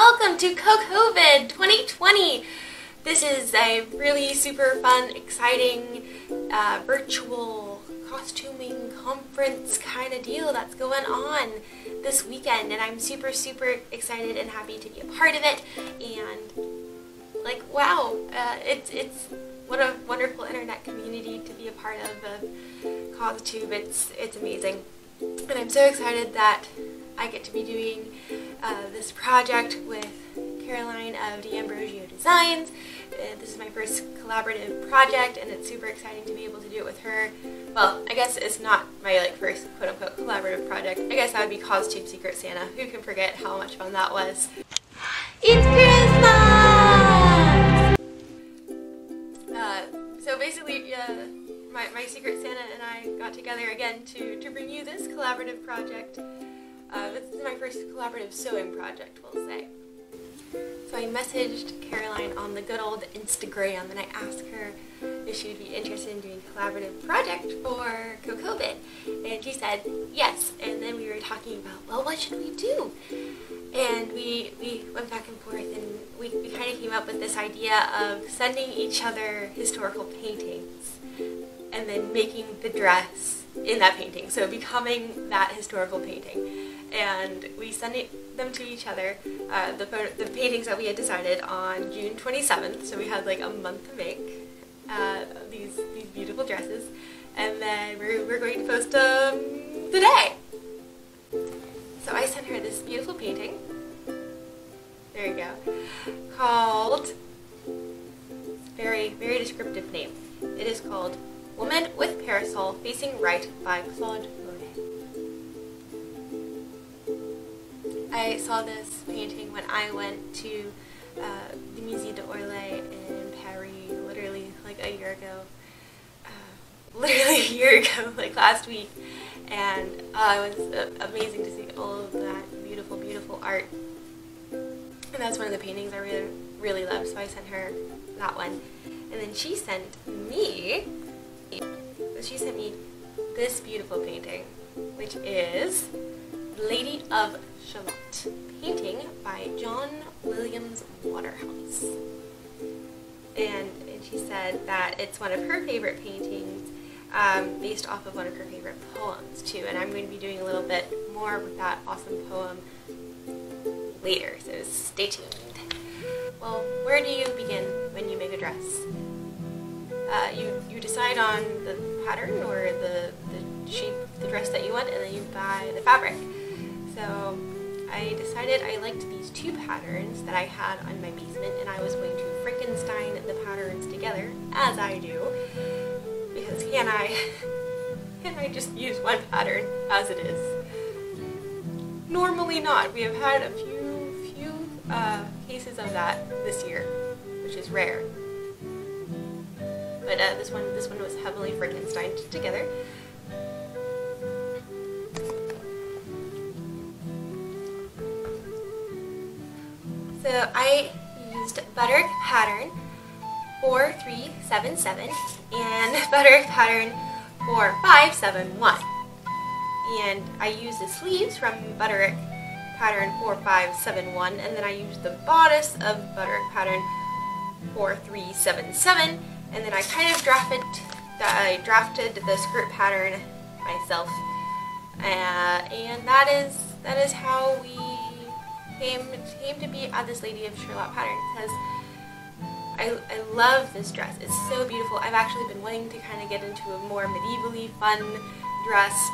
welcome to CoCoVid 2020. This is a really super fun, exciting virtual costuming conference kind of deal that's going on this weekend, and I'm super excited and happy to be a part of it. And like, wow, it's what a wonderful internet community to be a part of CosTube. It's amazing, and I'm so excited that I get to be doing this project with Caroline of DAmbrosio Designs. This is my first collaborative project, and it's super exciting to be able to do it with her. Well, I guess it's not my first quote-unquote collaborative project. I guess that would be CosTube Secret Santa. Who can forget how much fun that was? It's Christmas! So basically, my Secret Santa and I got together again to bring you this collaborative project. This is my first collaborative sewing project, we'll say. So I messaged Caroline on the good old Instagram, and I asked her if she would be interested in doing a collaborative project for CoCoVid, and she said yes. And then we were talking about, well, what should we do? And we went back and forth, and we kind of came up with this idea of sending each other historical paintings and then making the dress in that painting, so becoming that historical painting. And we sent them to each other, the paintings that we had decided on June 27th, so we had like a month to make these beautiful dresses, and then we're going to post them today. So I sent her this beautiful painting, there you go, called, very descriptive name, it is called Woman with Parasol Facing Right by Claude. I saw this painting when I went to the Musée d'Orsay in Paris literally like a year ago. Like last week. And it was amazing to see all of that beautiful art. And that's one of the paintings I really love, so I sent her that one. And then she sent me this beautiful painting, which is Lady of Shalott, painting by John William Waterhouse. And she said that it's one of her favorite paintings, based off of one of her favorite poems too, and I'm going to be doing a little bit more with that awesome poem later, so stay tuned. Well, where do you begin when you make a dress? You decide on the pattern or the shape of the dress that you want, and then you buy the fabric. So I decided I liked these two patterns that I had on my basement, and I was going to Frankenstein the patterns together, as I do, because can I just use one pattern as it is? Normally not. We have had a few cases of that this year, which is rare. But this one was heavily Frankensteined together. So I used Bodice pattern 4377 and Bodice pattern 4571. And I used the sleeves from Bodice pattern 4571, and then I used the bodice of Bodice pattern 4377, and then I kind of drafted the skirt pattern myself. And that is how we came to be at this Lady of Shalott pattern, because I love this dress. It's so beautiful. I've actually been wanting to kind of get into a more medievally fun dress.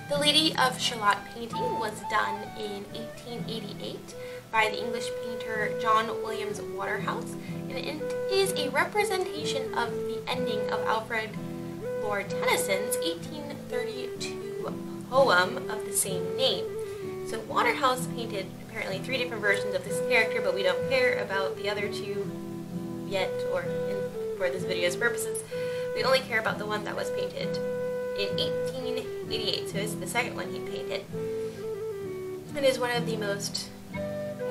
The Lady of Shalott painting was done in 1888 by the English painter John William Waterhouse, and it is a representation of the ending of Alfred Lord Tennyson's 1832 poem of the same name. So Waterhouse painted apparently 3 different versions of this character, but we don't care about the other 2 yet, or for this video's purposes. We only care about the one that was painted in 1888, so it's the second one he painted. It is one of the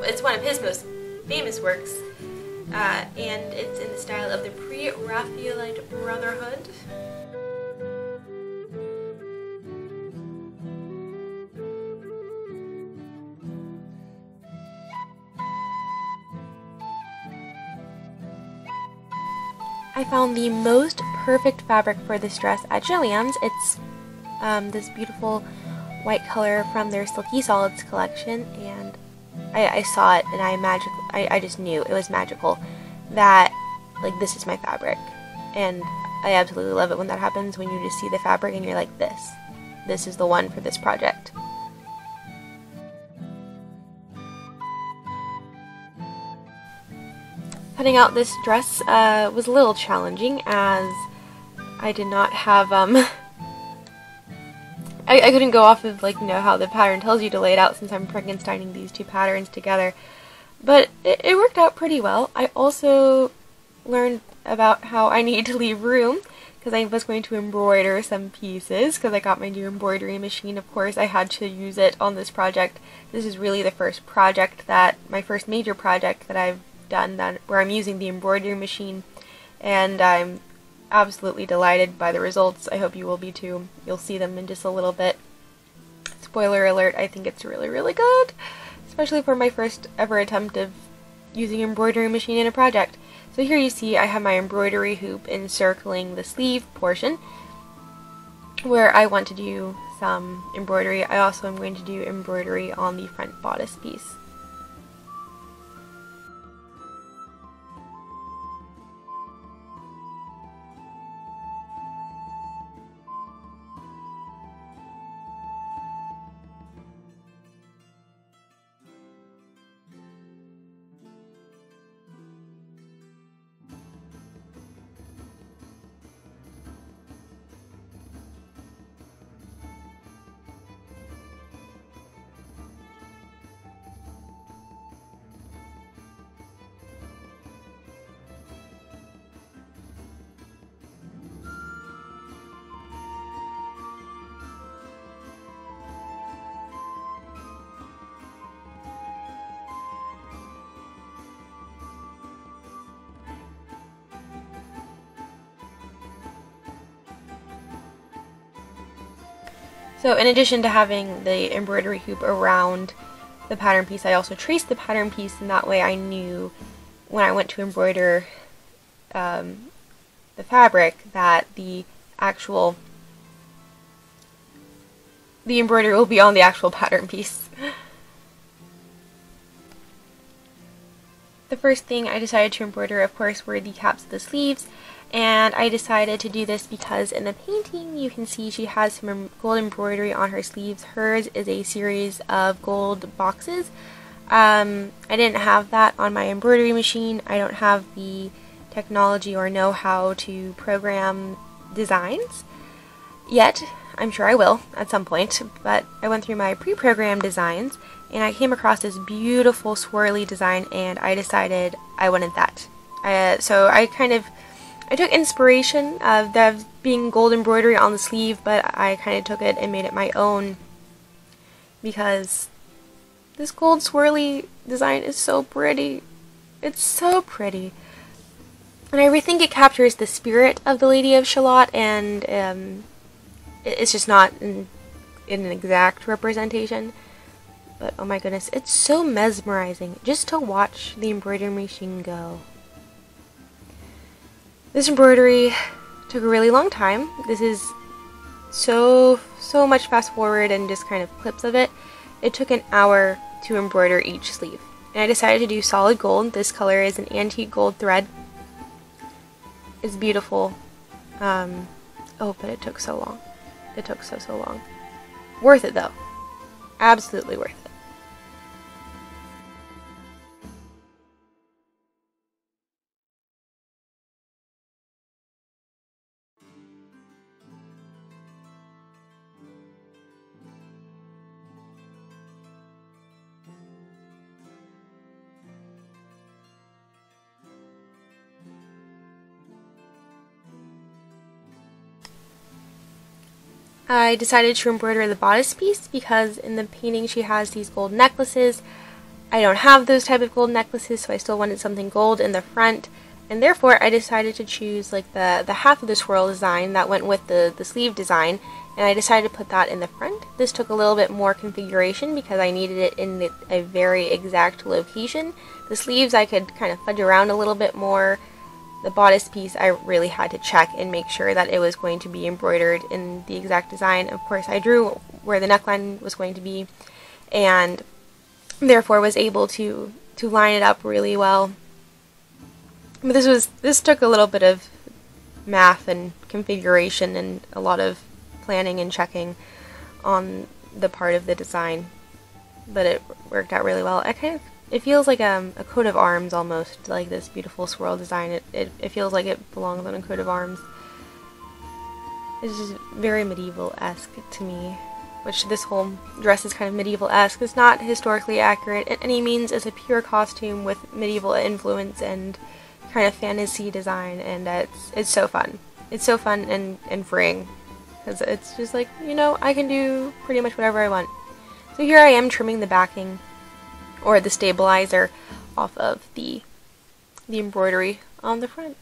it's one of his most famous works, and it's in the style of the pre-Raphaelite Brotherhood. I found the most perfect fabric for this dress at Joann's. It's this beautiful white color from their Silky Solids collection, and I saw it and I just knew it was magical that, like, this is my fabric. And I absolutely love it when that happens, when you just see the fabric and you're like, this is the one for this project. Cutting out this dress was a little challenging, as I did not have, I couldn't go off of, like, how the pattern tells you to lay it out, since I'm Frankensteining these two patterns together. But it worked out pretty well. I also learned about how I need to leave room, because I was going to embroider some pieces, because I got my new embroidery machine. Of course, I had to use it on this project. This is really the first project my first major project that I've done where I'm using the embroidery machine, and I'm absolutely delighted by the results. I hope you will be too. You'll see them in just a little bit. Spoiler alert, I think it's really, really good, especially for my first ever attempt of using embroidery machine in a project. So here you see I have my embroidery hoop encircling the sleeve portion where I want to do some embroidery. I also am going to do embroidery on the front bodice piece. So in addition to having the embroidery hoop around the pattern piece, I also traced the pattern piece, and that way I knew when I went to embroider the fabric that the embroidery will be on the actual pattern piece. The first thing I decided to embroider, of course, were the caps of the sleeves. And I decided to do this because in the painting you can see she has some gold embroidery on her sleeves. Hers is a series of gold boxes. I didn't have that on my embroidery machine. I don't have the technology or know-how to program designs yet. I'm sure I will at some point, but I went through my pre-programmed designs and I came across this beautiful swirly design, and I decided I wanted that. So I took inspiration of there being gold embroidery on the sleeve, but I kind of took it and made it my own, because this gold swirly design is so pretty. It's so pretty. And I really think it captures the spirit of the Lady of Shalott, and it's just not in an exact representation. But oh my goodness, it's so mesmerizing just to watch the embroidery machine go. This embroidery took a really long time. This is so much fast forward and just kind of clips of it. It took an hour to embroider each sleeve. And I decided to do solid gold. This color is an antique gold thread. It's beautiful. Oh, but it took so long. It took so long. Worth it though. Absolutely worth it. I decided to embroider the bodice piece because in the painting she has these gold necklaces. I don't have those type of gold necklaces, so I still wanted something gold in the front, and therefore I decided to choose like the half of the swirl design that went with the sleeve design, and I decided to put that in the front. This took a little bit more configuration because I needed it in a very exact location. The sleeves I could kind of fudge around a little bit more, the bodice piece, I really had to check and make sure that it was going to be embroidered in the exact design. Of course, I drew where the neckline was going to be, and therefore was able to line it up really well. But this took a little bit of math and configuration and a lot of planning and checking on the part of the design, but it worked out really well. It feels like a coat of arms almost, like this beautiful swirl design. It feels like it belongs on a coat of arms. It's just very medieval-esque to me, which this whole dress is kind of medieval-esque. It's not historically accurate at any means. It's a pure costume with medieval influence and kind of fantasy design, and it's so fun. It's so fun and freeing, because it's just like, you know, I can do pretty much whatever I want. So here I am trimming the backing, or the stabilizer, off of the embroidery on the front.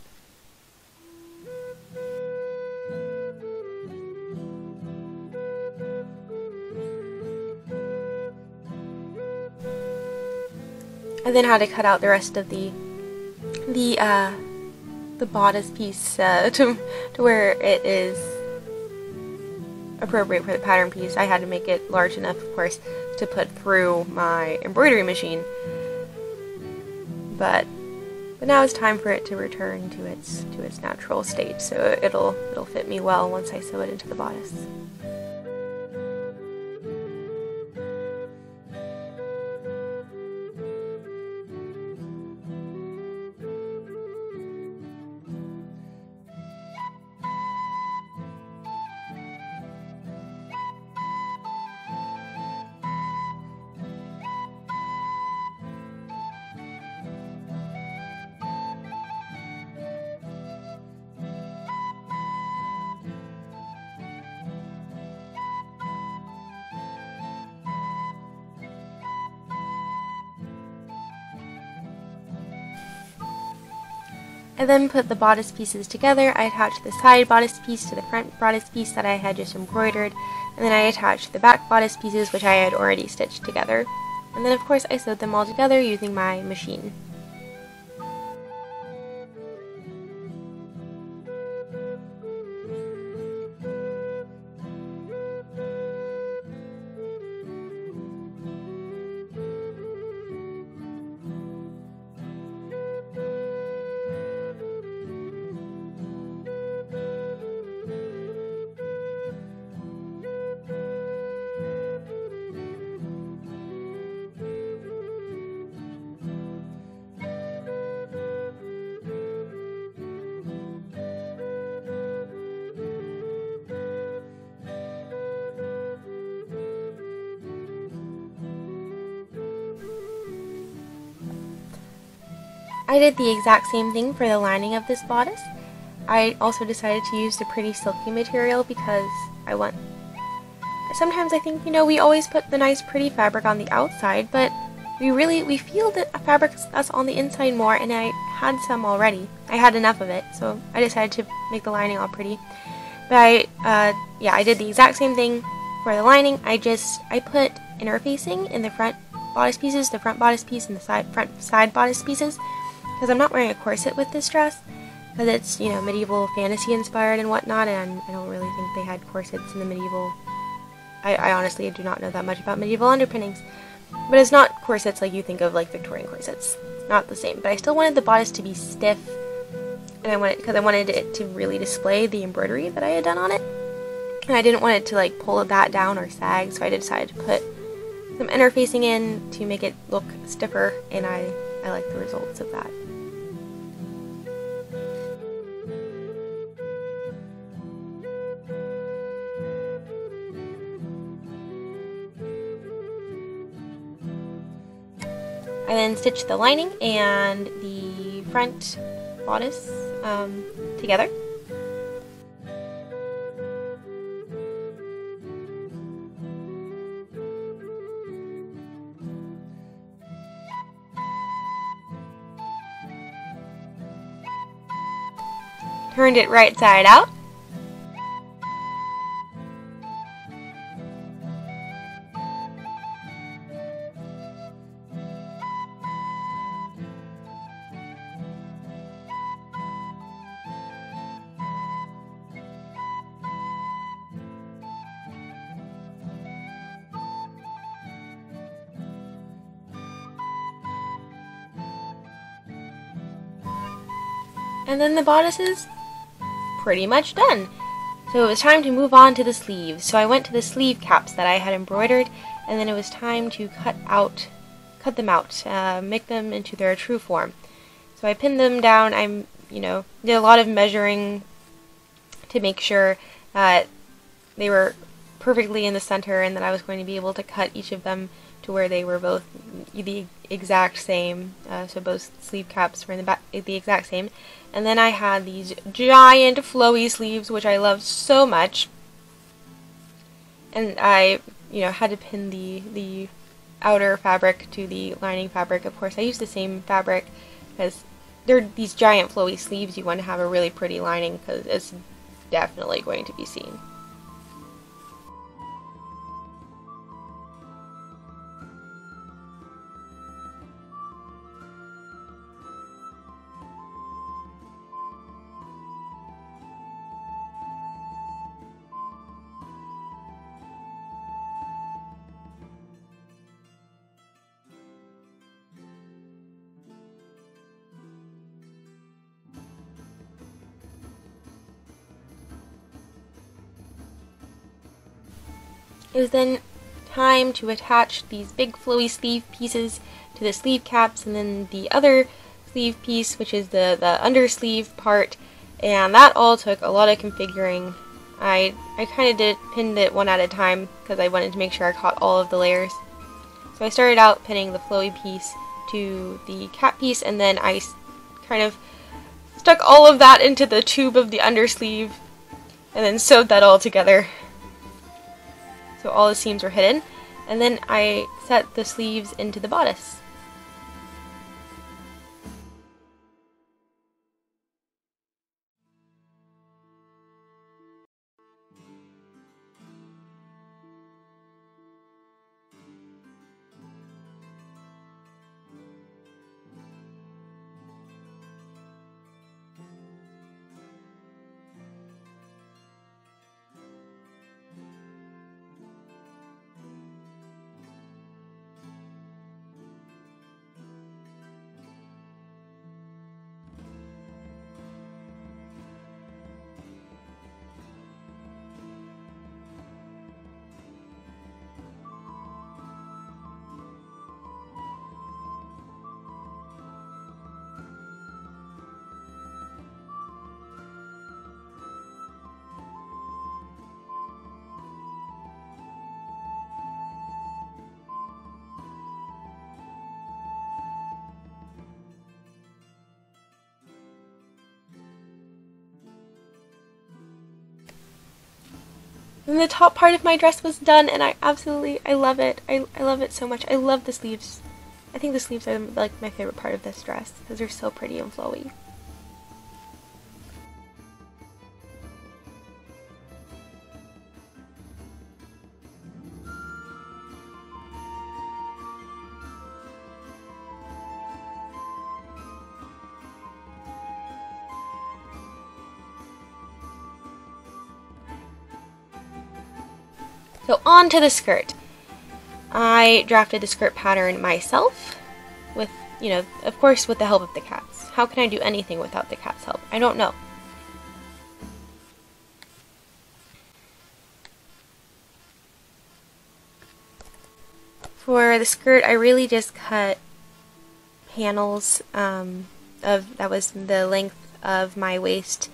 I then had to cut out the rest of the bodice piece to where it is appropriate for the pattern piece. I had to make it large enough, of course, to put through my embroidery machine. But now it's time for it to return to its natural state, so it'll fit me well once I sew it into the bodice. I then put the bodice pieces together. I attached the side bodice piece to the front bodice piece that I had just embroidered, and then I attached the back bodice pieces, which I had already stitched together. And then of course I sewed them all together using my machine. I did the exact same thing for the lining of this bodice. I also decided to use the pretty silky material because sometimes I think, you know, we always put the nice pretty fabric on the outside, but we feel that a fabric that's on the inside more, and I had some already. I had enough of it, so I decided to make the lining all pretty. But I did the exact same thing for the lining. I put interfacing in the front bodice pieces, the front bodice piece, and the front side bodice pieces, because I'm not wearing a corset with this dress, because it's, you know, medieval fantasy inspired and whatnot, and I don't really think they had corsets in the medieval. I honestly do not know that much about medieval underpinnings, but it's not corsets like you think of, like Victorian corsets. It's not the same, but I still wanted the bodice to be stiff, and because I wanted it to really display the embroidery that I had done on it, and I didn't want it to like pull that down or sag, so I decided to put some interfacing in to make it look stiffer, and I like the results of that. I then stitched the lining and the front bodice together. Turned it right side out. And then the bodice is pretty much done. So it was time to move on to the sleeves. So I went to the sleeve caps that I had embroidered, and then it was time to cut them out, make them into their true form. So I pinned them down. Did a lot of measuring to make sure that they were perfectly in the center and that I was going to be able to cut each of them to where they were both the exact same. So both sleeve caps were in the exact same. And then I had these giant flowy sleeves, which I love so much. And I, had to pin the outer fabric to the lining fabric. Of course, I used the same fabric because they're these giant flowy sleeves. You want to have a really pretty lining because it's definitely going to be seen. It was then time to attach these big flowy sleeve pieces to the sleeve caps, and then the other sleeve piece, which is the undersleeve part, and that all took a lot of configuring. I kind of pinned it one at a time because I wanted to make sure I caught all of the layers. So I started out pinning the flowy piece to the cap piece, and then I kind of stuck all of that into the tube of the undersleeve and then sewed that all together. So all the seams were hidden, and then I set the sleeves into the bodice. And the top part of my dress was done, and I love it. I love it so much. I love the sleeves. I think the sleeves are like my favorite part of this dress because they're so pretty and flowy. So on to the skirt. I drafted the skirt pattern myself with, of course with the help of the cats. How can I do anything without the cat's help? I don't know. For the skirt, I really just cut panels that was the length of my waist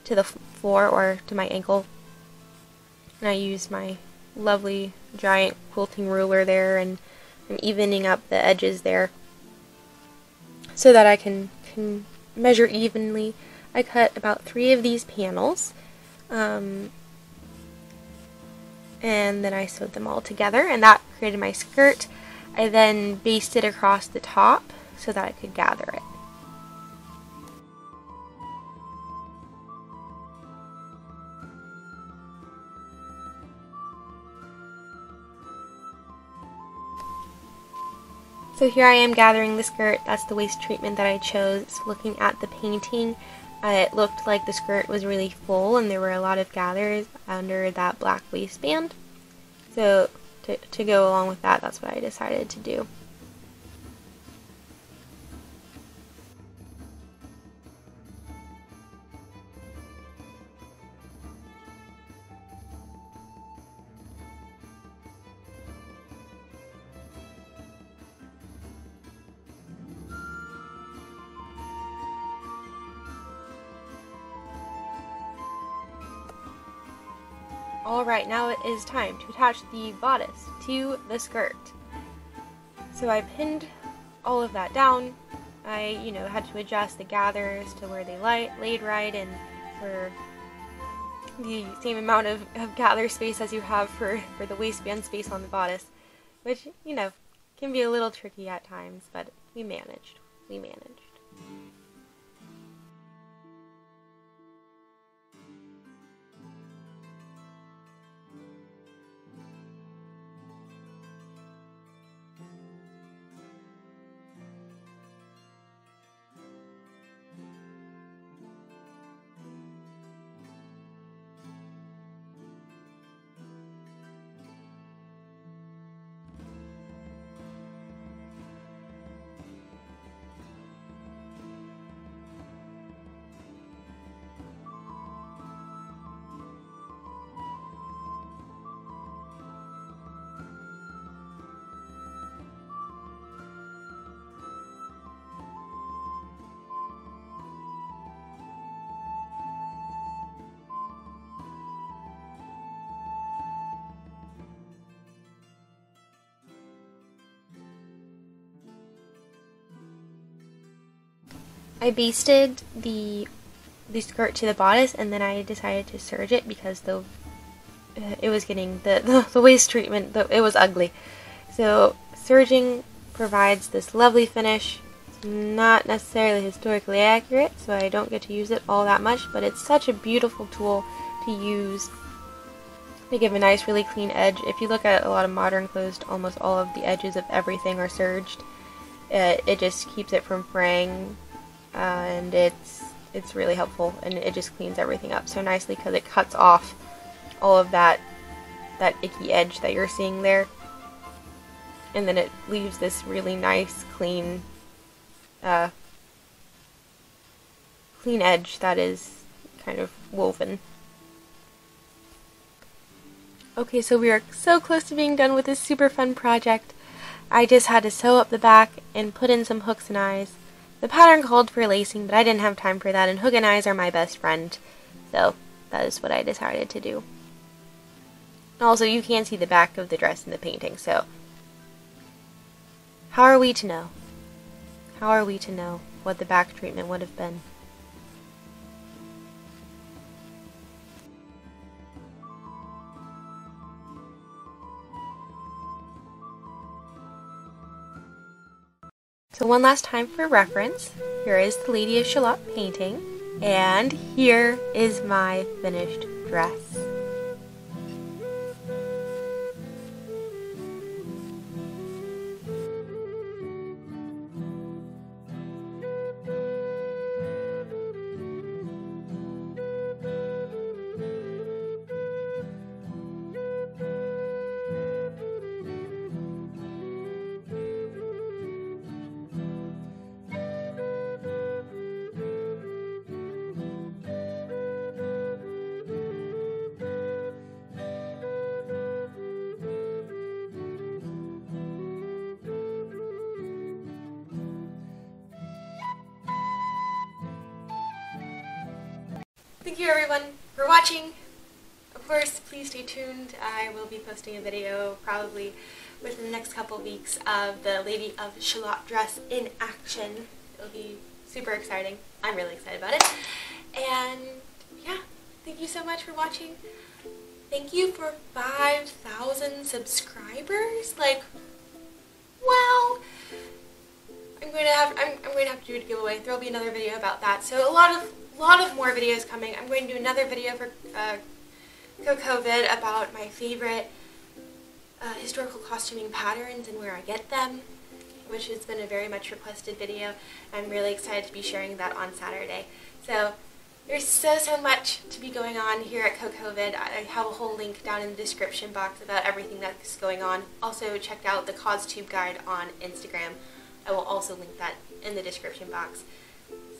to the floor or to my ankle. And I used my lovely giant quilting ruler there and evening up the edges there so that I can measure evenly. I cut about 3 of these panels and then I sewed them all together, and that created my skirt. I then basted across the top so that I could gather it. So here I am gathering the skirt. That's the waist treatment that I chose. Looking at the painting, it looked like the skirt was really full and there were a lot of gathers under that black waistband. So to go along with that, that's what I decided to do. Alright, now it is time to attach the bodice to the skirt. So I pinned all of that down. I, had to adjust the gathers to where they laid right, and for the same amount of gather space as you have for the waistband space on the bodice, which, can be a little tricky at times, but we managed. I basted the skirt to the bodice, and then I decided to serge it because it was getting the waist treatment, it was ugly. So serging provides this lovely finish. It's not necessarily historically accurate, so I don't get to use it all that much, but it's such a beautiful tool to use to give a nice, really clean edge. If you look at a lot of modern clothes, almost all of the edges of everything are serged. It just keeps it from fraying. And it's really helpful, and it just cleans everything up so nicely because it cuts off all of that icky edge that you're seeing there, and then it leaves this really nice clean edge that is kind of woven. Okay, so we are so close to being done with this super fun project. I just had to sew up the back and put in some hooks and eyes. The pattern called for lacing, but I didn't have time for that, and hook and eyes are my best friend, so that is what I decided to do. Also, you can see the back of the dress in the painting, so how are we to know? How are we to know what the back treatment would have been? So one last time for reference, here is the Lady of Shalott painting, and here is my finished dress. Thank you everyone for watching. Of course, please stay tuned. I will be posting a video probably within the next couple weeks of the Lady of Shalott dress in action. It'll be super exciting. I'm really excited about it. And yeah, thank you so much for watching. Thank you for 5,000 subscribers. Like, wow. I'm going to have to do a giveaway. There'll be another video about that. So a lot of more videos coming. I'm going to do another video for CoCoVid about my favorite historical costuming patterns and where I get them, which has been a very much requested video. I'm really excited to be sharing that on Saturday. So there's so much to be going on here at CoCoVid. I have a whole link down in the description box about everything that's going on. Also check out the CosTube guide on Instagram. I will also link that in the description box.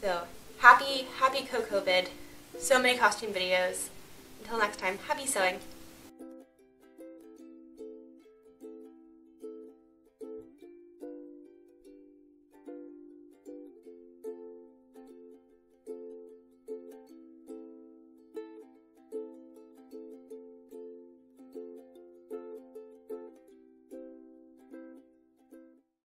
So happy CoCoVid. So many costume videos. Until next time, happy sewing.